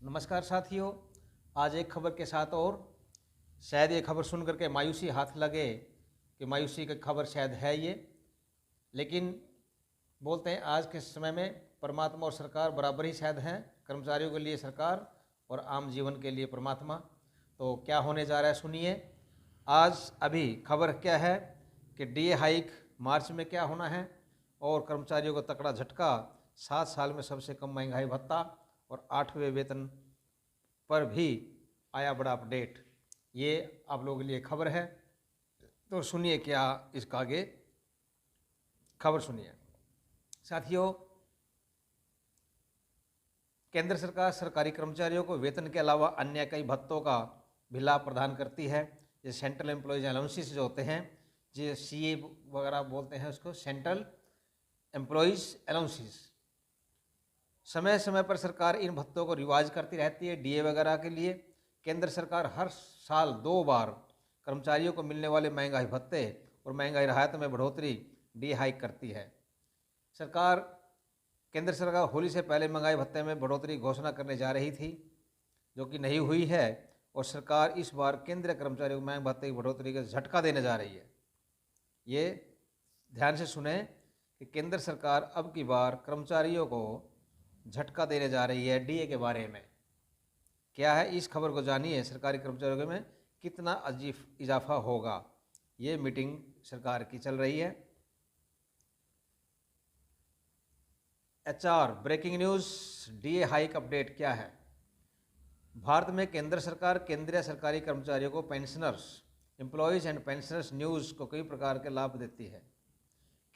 नमस्कार साथियों, आज एक खबर के साथ और शायद ये खबर सुन करके मायूसी हाथ लगे कि मायूसी की खबर शायद है ये, लेकिन बोलते हैं आज के समय में परमात्मा और सरकार बराबर ही शायद हैं। कर्मचारियों के लिए सरकार और आम जीवन के लिए परमात्मा। तो क्या होने जा रहा है सुनिए। आज अभी खबर क्या है कि डीए हाइक मार्च में क्या होना है और कर्मचारियों को तकड़ा झटका, 7 साल में सबसे कम महंगाई भत्ता और 8वें वेतन पर भी आया बड़ा अपडेट। ये आप लोगों के लिए खबर है, तो सुनिए क्या इसका आगे खबर सुनिए। साथियों, केंद्र सरकार सरकारी कर्मचारियों को वेतन के अलावा अन्य कई भत्तों का भी लाभ प्रदान करती है। जैसे सेंट्रल एम्प्लॉयज अलाउंसेस जो होते हैं, जो सीए वगैरह बोलते हैं उसको, सेंट्रल एम्प्लॉयज अलाउंसेस। समय समय पर सरकार इन भत्तों को रिवाइज करती रहती है। डीए वगैरह के लिए केंद्र सरकार हर साल 2 बार कर्मचारियों को मिलने वाले महंगाई भत्ते और महंगाई राहत में बढ़ोतरी डी हाइक करती है। केंद्र सरकार होली से पहले महंगाई भत्ते में बढ़ोतरी घोषणा करने जा रही थी, जो कि नहीं हुई है, और सरकार इस बार केंद्रीय कर्मचारियों को महंगाई भत्ते की बढ़ोतरी का झटका देने जा रही है। ये ध्यान से सुने कि केंद्र सरकार अब की बार कर्मचारियों को झटका देने जा रही है डीए के बारे में। क्या है इस खबर को जानिए। सरकारी कर्मचारियों में कितना अजीब इजाफा होगा। ये मीटिंग सरकार की चल रही है। HR breaking news, DA hike update क्या है। भारत में केंद्र सरकार केंद्रीय सरकारी कर्मचारियों को pensioners, employees and pensioners news को कई प्रकार के लाभ देती है।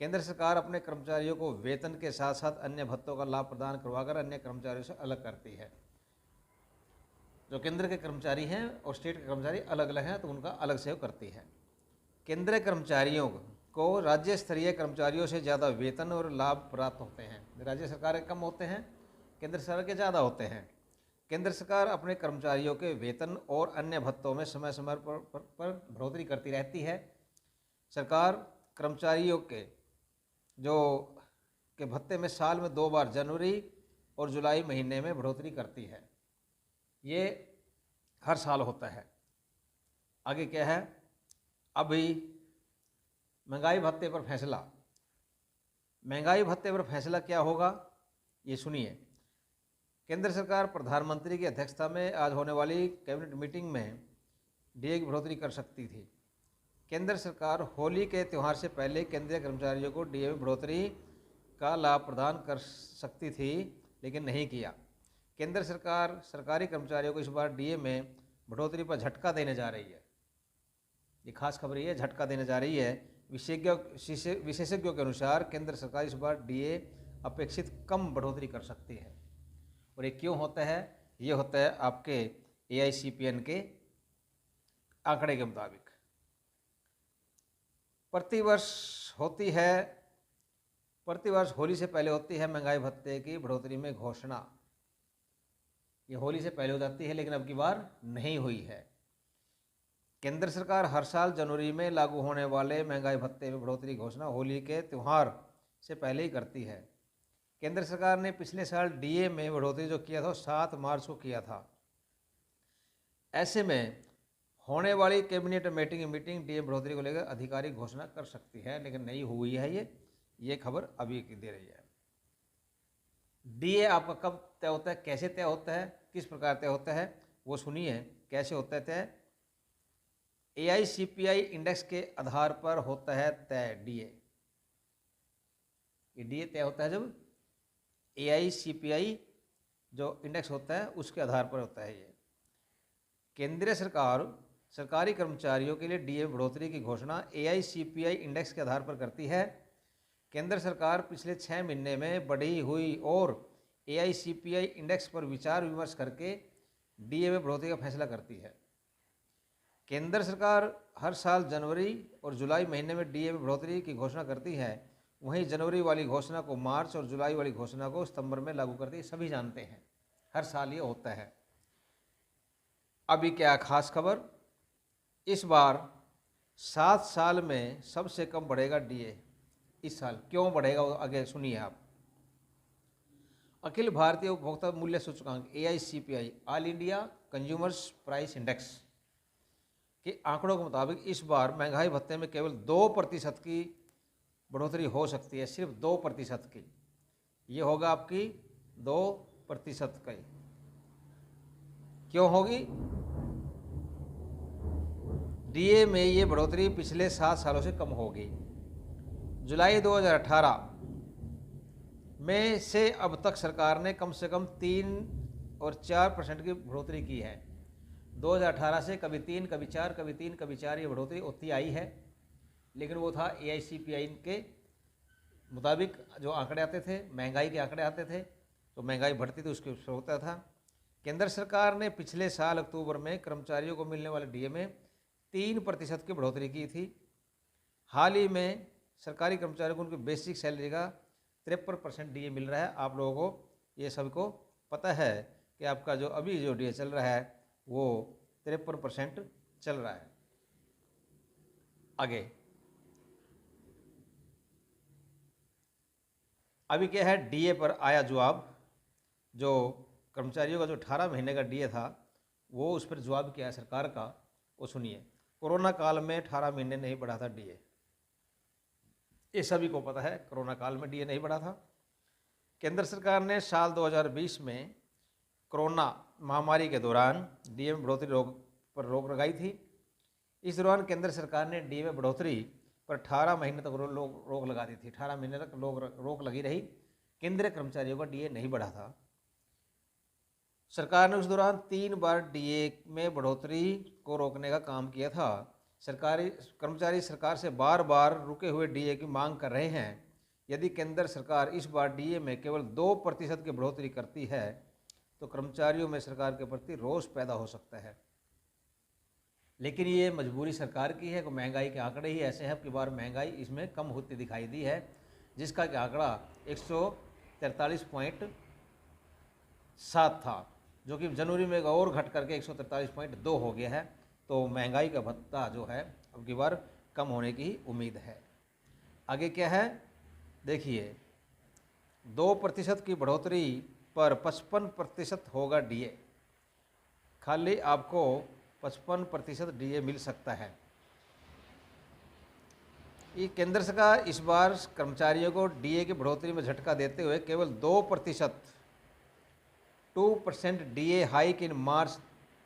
केंद्र सरकार अपने कर्मचारियों को वेतन के साथ साथ अन्य भत्तों का लाभ प्रदान करवाकर अन्य कर्मचारियों से अलग करती है। जो केंद्र के कर्मचारी हैं और स्टेट के कर्मचारी अलग अलग हैं, तो उनका अलग से करती है। केंद्रीय कर्मचारियों को राज्य स्तरीय कर्मचारियों से ज़्यादा वेतन और लाभ प्राप्त होते हैं। राज्य सरकार के कम होते हैं, केंद्र सरकार के ज़्यादा होते हैं। केंद्र सरकार अपने कर्मचारियों के वेतन और अन्य भत्तों में समय समय पर बढ़ोतरी करती रहती है। सरकार कर्मचारियों के भत्ते में साल में 2 बार जनवरी और जुलाई महीने में बढ़ोतरी करती है। ये हर साल होता है। आगे क्या है, अभी महंगाई भत्ते पर फैसला। महंगाई भत्ते पर फैसला क्या होगा ये सुनिए। केंद्र सरकार प्रधानमंत्री की अध्यक्षता में आज होने वाली कैबिनेट मीटिंग में डीए की बढ़ोतरी कर सकती थी। केंद्र सरकार होली के त्यौहार से पहले केंद्रीय कर्मचारियों को डीए में बढ़ोतरी का लाभ प्रदान कर सकती थी, लेकिन नहीं किया। केंद्र सरकार सरकारी कर्मचारियों को इस बार डीए में बढ़ोतरी पर झटका देने जा रही है। ये खास खबर ये झटका देने जा रही है। विशेषज्ञों के अनुसार केंद्र सरकार इस बार डीए अपेक्षित कम बढ़ोतरी कर सकती है। और ये क्यों होता है? ये होता है आपके AICPN के आंकड़े के मुताबिक। प्रतिवर्ष होली से पहले होती है महंगाई भत्ते की बढ़ोतरी में घोषणा। ये होली से पहले हो जाती है, लेकिन अब की बार नहीं हुई है। केंद्र सरकार हर साल जनवरी में लागू होने वाले महंगाई भत्ते में बढ़ोतरी की घोषणा होली के त्यौहार से पहले ही करती है। केंद्र सरकार ने पिछले साल डीए में बढ़ोतरी जो किया था 7 मार्च को किया था। ऐसे में होने वाली कैबिनेट मीटिंग डीए बढ़ोतरी को लेकर आधिकारिक घोषणा कर सकती है, लेकिन नहीं हुई है। ये खबर अभी की दे रही है। डीए आपका कब तय होता है, कैसे तय होता है, किस प्रकार तय होता है, वो सुनिए। कैसे होता है तय? AICPI इंडेक्स के आधार पर होता है तय डीए। ये डीए तय होता है जब AICPI जो इंडेक्स होता है उसके आधार पर होता है। ये केंद्रीय सरकार सरकारी कर्मचारियों के लिए डीए बढ़ोतरी की घोषणा AICPI इंडेक्स के आधार पर करती है। केंद्र सरकार पिछले 6 महीने में बढ़ी हुई और AICPI इंडेक्स पर विचार विमर्श करके डीए में बढ़ोतरी का फैसला करती है। केंद्र सरकार हर साल जनवरी और जुलाई महीने में डीए में बढ़ोतरी की घोषणा करती है। वहीं जनवरी वाली घोषणा को मार्च और जुलाई वाली घोषणा को सितंबर में लागू करती है। सभी जानते हैं, हर साल ये होता है। अभी क्या खास खबर, इस बार 7 साल में सबसे कम बढ़ेगा डीए। इस साल क्यों बढ़ेगा आगे सुनिए आप। अखिल भारतीय उपभोक्ता मूल्य सूचकांक AICPI all India consumers price index के आंकड़ों के मुताबिक इस बार महंगाई भत्ते में केवल 2% की बढ़ोतरी हो सकती है, सिर्फ 2% की। ये होगा आपकी 2% का। क्यों होगी? DA में ये बढ़ोतरी पिछले 7 सालों से कम होगी। जुलाई 2018 में से अब तक सरकार ने कम से कम 3 और 4% की बढ़ोतरी की है। 2018 से कभी 3, कभी 4, कभी 3, कभी 4 ये बढ़ोतरी होती आई है, लेकिन वो था AICPI के मुताबिक जो आंकड़े आते थे, महंगाई के आंकड़े आते थे, तो महंगाई बढ़ती थी उसके होता था। केंद्र सरकार ने पिछले साल अक्टूबर में कर्मचारियों को मिलने वाले DA में 3% की बढ़ोतरी की थी। हाल ही में सरकारी कर्मचारियों को उनकी बेसिक सैलरी का 53% DA मिल रहा है। आप लोगों को ये सबको पता है कि आपका जो अभी जो DA चल रहा है वो 53% चल रहा है। आगे अभी क्या है, DA पर आया जवाब। जो कर्मचारियों का जो 18 महीने का DA था वो उस पर जवाब क्या है सरकार का, वो सुनिए। कोरोना काल में 18 महीने नहीं बढ़ा था DA, ये सभी को पता है। कोरोना काल में DA नहीं बढ़ा था। केंद्र सरकार ने साल 2020 में कोरोना महामारी के दौरान DA में बढ़ोतरी पर रोक लगाई थी। इस दौरान केंद्र सरकार ने DA में बढ़ोतरी पर 18 महीने तक रोक लगा दी थी। 18 महीने तक रोक लगी रही। केंद्रीय कर्मचारियों का DA नहीं बढ़ा था। सरकार ने उस दौरान 3 बार DA में बढ़ोतरी को रोकने का काम किया था। सरकारी कर्मचारी सरकार से बार बार रुके हुए DA की मांग कर रहे हैं। यदि केंद्र सरकार इस बार DA में केवल 2% की बढ़ोतरी करती है तो कर्मचारियों में सरकार के प्रति रोष पैदा हो सकता है। लेकिन ये मजबूरी सरकार की है कि महंगाई के आंकड़े ही ऐसे हैं कि बार महंगाई इसमें कम होती दिखाई दी है, जिसका कि आंकड़ा 143.7 था, जो कि जनवरी में और घट करके 143.2 हो गया है। तो महंगाई का भत्ता जो है अब की बार कम होने की उम्मीद है। आगे क्या है देखिए, 2% की बढ़ोतरी पर 55% होगा DA। खाली आपको 55% DA मिल सकता है। ये केंद्र सरकार इस बार कर्मचारियों को DA की बढ़ोतरी में झटका देते हुए केवल 2% DA हाइक इन मार्च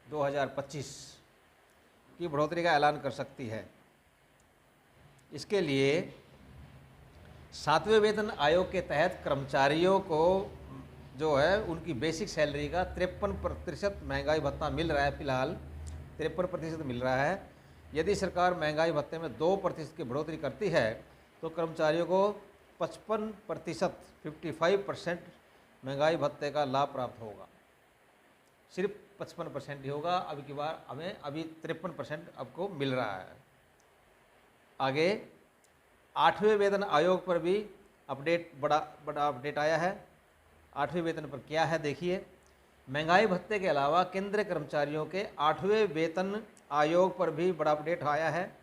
2025 की बढ़ोतरी का ऐलान कर सकती है। इसके लिए 7वें वेतन आयोग के तहत कर्मचारियों को जो है उनकी बेसिक सैलरी का 53% महंगाई भत्ता मिल रहा है। फिलहाल 53% मिल रहा है। यदि सरकार महंगाई भत्ते में 2% की बढ़ोतरी करती है तो कर्मचारियों को 55% 55% महंगाई भत्ते का लाभ प्राप्त होगा। सिर्फ 55% ही होगा। अभी की बार हमें अभी 53% आपको मिल रहा है। आगे 8वें वेतन आयोग पर भी अपडेट बड़ा अपडेट आया है। 8वें वेतन पर क्या है देखिए। महंगाई भत्ते के अलावा केंद्रीय कर्मचारियों के 8वें वेतन आयोग पर भी बड़ा अपडेट आया है।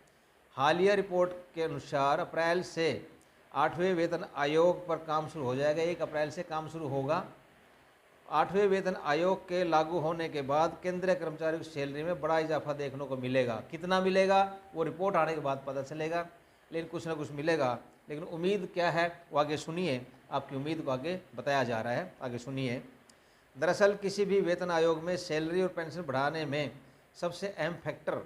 हालिया रिपोर्ट के अनुसार अप्रैल से 8वें वेतन आयोग पर काम शुरू हो जाएगा। 1 अप्रैल से काम शुरू होगा। 8वें वेतन आयोग के लागू होने के बाद केंद्रीय कर्मचारियों की सैलरी में बड़ा इजाफा देखने को मिलेगा। कितना मिलेगा वो रिपोर्ट आने के बाद पता चलेगा, लेकिन कुछ ना कुछ मिलेगा। लेकिन उम्मीद क्या है वो आगे सुनिए। आपकी उम्मीद को आगे बताया जा रहा है, आगे सुनिए। दरअसल किसी भी वेतन आयोग में सैलरी और पेंशन बढ़ाने में सबसे अहम फैक्टर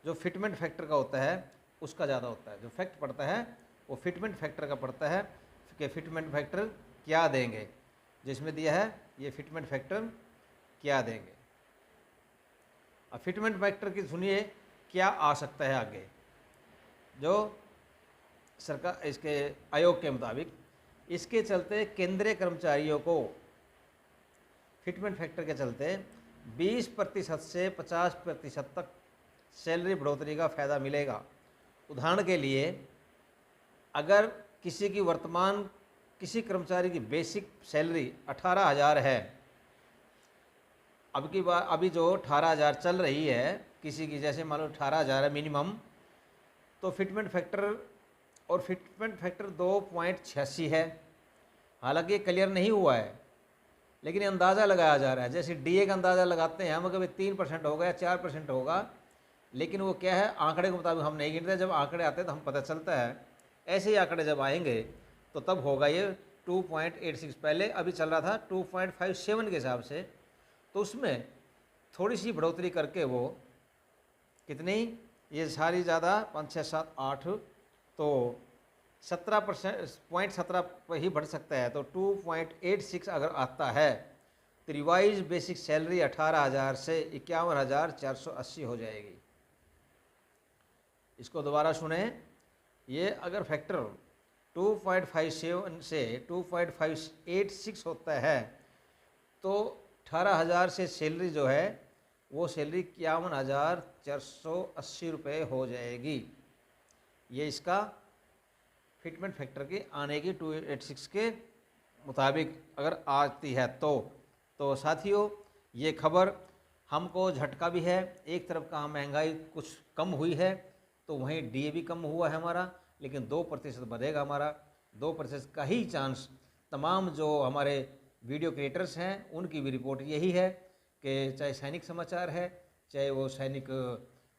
जो फिटमेंट फैक्टर का होता है उसका ज़्यादा होता है। जो फैक्ट पड़ता है वो फिटमेंट फैक्टर का पड़ता है कि फिटमेंट फैक्टर क्या देंगे। जिसमें दिया है ये फिटमेंट फैक्टर क्या देंगे। अब फिटमेंट फैक्टर की सुनिए क्या आ सकता है आगे। जो सरकार इसके आयोग के मुताबिक इसके चलते केंद्रीय कर्मचारियों को फिटमेंट फैक्टर के चलते 20% से 50% तक सैलरी बढ़ोतरी का फ़ायदा मिलेगा। उदाहरण के लिए अगर किसी कर्मचारी की बेसिक सैलरी 18,000 है, अब की बार अभी जो 18,000 चल रही है किसी की, जैसे मान लो 18,000 है मिनिमम, तो फिटमेंट फैक्टर 2.86 है। हालांकि क्लियर नहीं हुआ है लेकिन अंदाज़ा लगाया जा रहा है। जैसे डीए का अंदाज़ा लगाते हैं हम, कभी 3% होगा या 4% होगा, लेकिन वो क्या है, आंकड़े के मुताबिक हम नहीं गिनते। जब आंकड़े आते हैं तो हम पता चलता है। ऐसे ही आंकड़े जब आएंगे तो तब होगा ये 2.86। पहले अभी चल रहा था 2.57 के हिसाब से, तो उसमें थोड़ी सी बढ़ोतरी करके वो कितनी, ये सारी ज़्यादा 5, 6, 7, 8, तो 17% पर ही बढ़ सकता है। तो 2.86 अगर आता है तो रिवाइज बेसिक सैलरी 18,000 से 51,480 हो जाएगी। इसको दोबारा सुने, ये अगर फैक्टर 2.57 से 2.586 होता है तो 18,000 से सैलरी जो है वो सैलरी 51,480 रुपये हो जाएगी। ये इसका फिटमेंट फैक्टर की आने की 286 के मुताबिक अगर आती है तो साथियों, ये खबर हमको झटका भी है। एक तरफ का महंगाई कुछ कम हुई है तो वहीं डीए भी कम हुआ है हमारा, लेकिन 2% बढ़ेगा हमारा। 2% का ही चांस तमाम जो हमारे वीडियो क्रिएटर्स हैं उनकी भी रिपोर्ट यही है कि चाहे सैनिक समाचार है, चाहे वो सैनिक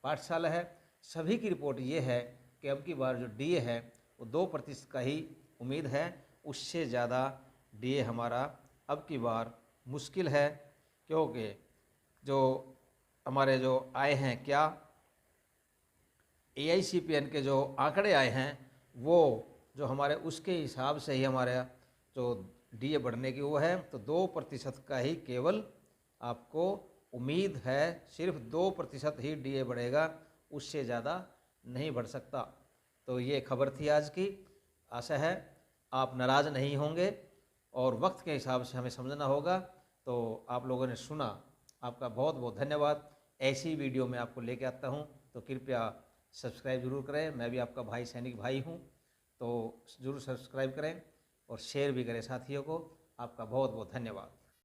पाठशाला है, सभी की रिपोर्ट ये है कि अब की बार जो डीए है वो 2% का ही उम्मीद है। उससे ज़्यादा डीए हमारा अब की बार मुश्किल है, क्योंकि जो हमारे जो आए हैं, क्या AICPN के जो आंकड़े आए हैं वो जो हमारे उसके हिसाब से ही हमारा जो डीए बढ़ने की वो है, तो 2% का ही केवल आपको उम्मीद है। सिर्फ 2% ही डीए बढ़ेगा, उससे ज़्यादा नहीं बढ़ सकता। तो ये खबर थी आज की। आशा है आप नाराज़ नहीं होंगे और वक्त के हिसाब से हमें समझना होगा। तो आप लोगों ने सुना, आपका बहुत बहुत धन्यवाद। ऐसी वीडियो मैं आपको लेके आता हूँ, तो कृपया सब्सक्राइब जरूर करें। मैं भी आपका भाई सैनिक भाई हूँ, तो ज़रूर सब्सक्राइब करें और शेयर भी करें साथियों को। आपका बहुत बहुत धन्यवाद।